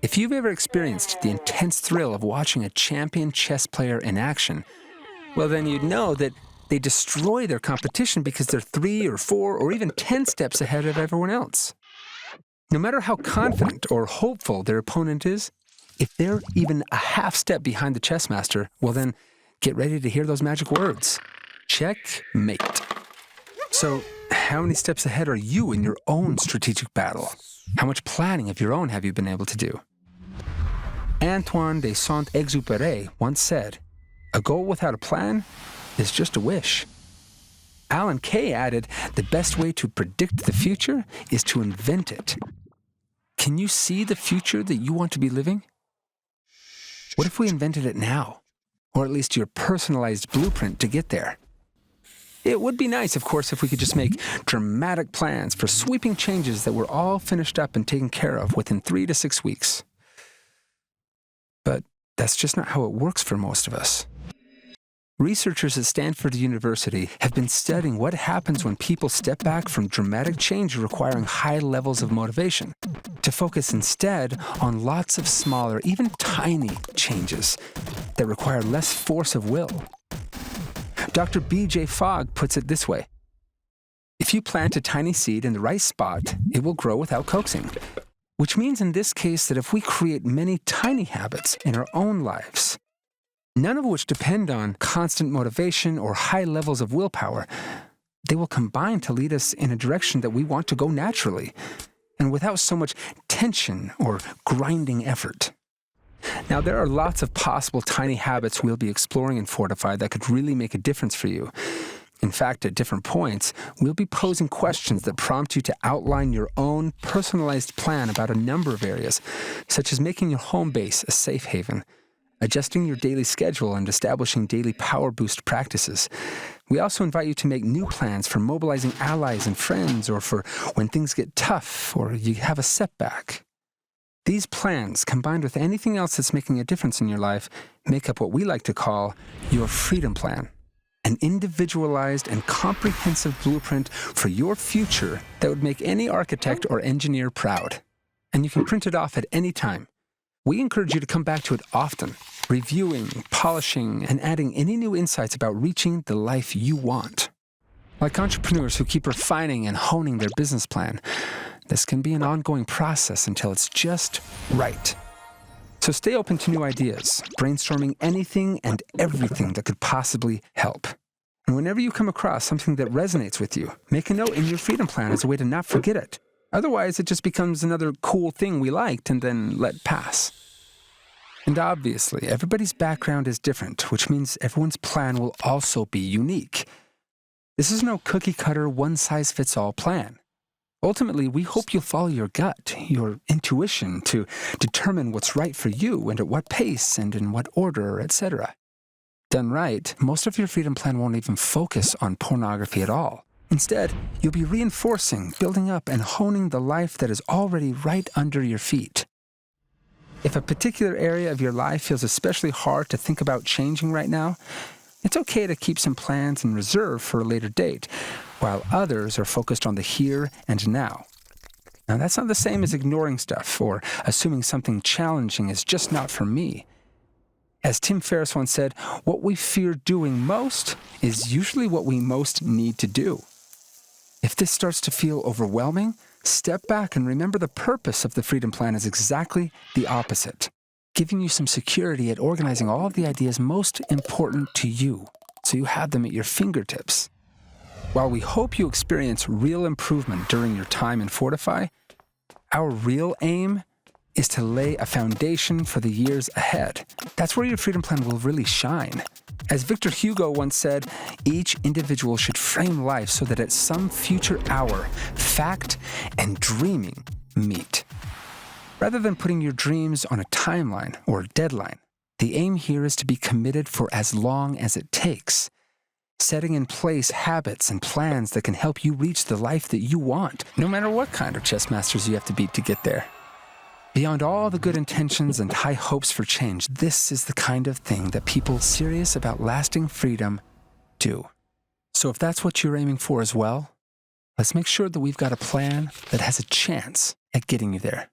If you've ever experienced the intense thrill of watching a champion chess player in action, well, then you'd know that they destroy their competition because they're 3 or 4 or even 10 steps ahead of everyone else. No matter how confident or hopeful their opponent is, if they're even a half step behind the chess master, well then, get ready to hear those magic words. Checkmate. So, how many steps ahead are you in your own strategic battle? How much planning of your own have you been able to do? Antoine de Saint-Exupéry once said, "A goal without a plan is just a wish." Alan Kay added, "The best way to predict the future is to invent it." Can you see the future that you want to be living? What if we invented it now? Or at least your personalized blueprint to get there? It would be nice, of course, if we could just make dramatic plans for sweeping changes that were all finished up and taken care of within 3 to 6 weeks. But that's just not how it works for most of us. Researchers at Stanford University have been studying what happens when people step back from dramatic change requiring high levels of motivation, to focus instead on lots of smaller, even tiny changes that require less force of will. Dr. B.J. Fogg puts it this way: if you plant a tiny seed in the right spot, it will grow without coaxing. Which means in this case that if we create many tiny habits in our own lives, none of which depend on constant motivation or high levels of willpower, they will combine to lead us in a direction that we want to go naturally, and without so much tension or grinding effort. Now, there are lots of possible tiny habits we'll be exploring in Fortify that could really make a difference for you. In fact, at different points, we'll be posing questions that prompt you to outline your own personalized plan about a number of areas, such as making your home base a safe haven, adjusting your daily schedule, and establishing daily power boost practices. We also invite you to make new plans for mobilizing allies and friends, or for when things get tough or you have a setback. These plans, combined with anything else that's making a difference in your life, make up what we like to call your freedom plan. An individualized and comprehensive blueprint for your future that would make any architect or engineer proud. And you can print it off at any time. We encourage you to come back to it often, reviewing, polishing, and adding any new insights about reaching the life you want. Like entrepreneurs who keep refining and honing their business plan, this can be an ongoing process until it's just right. So stay open to new ideas, brainstorming anything and everything that could possibly help. And whenever you come across something that resonates with you, make a note in your freedom plan as a way to not forget it. Otherwise, it just becomes another cool thing we liked and then let pass. And obviously, everybody's background is different, which means everyone's plan will also be unique. This is no cookie-cutter, one-size-fits-all plan. Ultimately, we hope you'll follow your gut, your intuition, to determine what's right for you and at what pace and in what order, etc. Done right, most of your freedom plan won't even focus on pornography at all. Instead, you'll be reinforcing, building up, and honing the life that is already right under your feet. If a particular area of your life feels especially hard to think about changing right now, it's okay to keep some plans in reserve for a later date, while others are focused on the here and now. Now, that's not the same as ignoring stuff or assuming something challenging is just not for me. As Tim Ferriss once said, what we fear doing most is usually what we most need to do. If this starts to feel overwhelming, step back and remember the purpose of the Freedom Plan is exactly the opposite, giving you some security at organizing all of the ideas most important to you, so you have them at your fingertips. While we hope you experience real improvement during your time in Fortify, our real aim is to lay a foundation for the years ahead. That's where your freedom plan will really shine. As Victor Hugo once said, each individual should frame life so that at some future hour, fact and dreaming meet. Rather than putting your dreams on a timeline or a deadline, the aim here is to be committed for as long as it takes, setting in place habits and plans that can help you reach the life that you want, no matter what kind of chess masters you have to beat to get there. Beyond all the good intentions and high hopes for change, this is the kind of thing that people serious about lasting freedom do. So if that's what you're aiming for as well, Let's make sure that we've got a plan that has a chance at getting you there.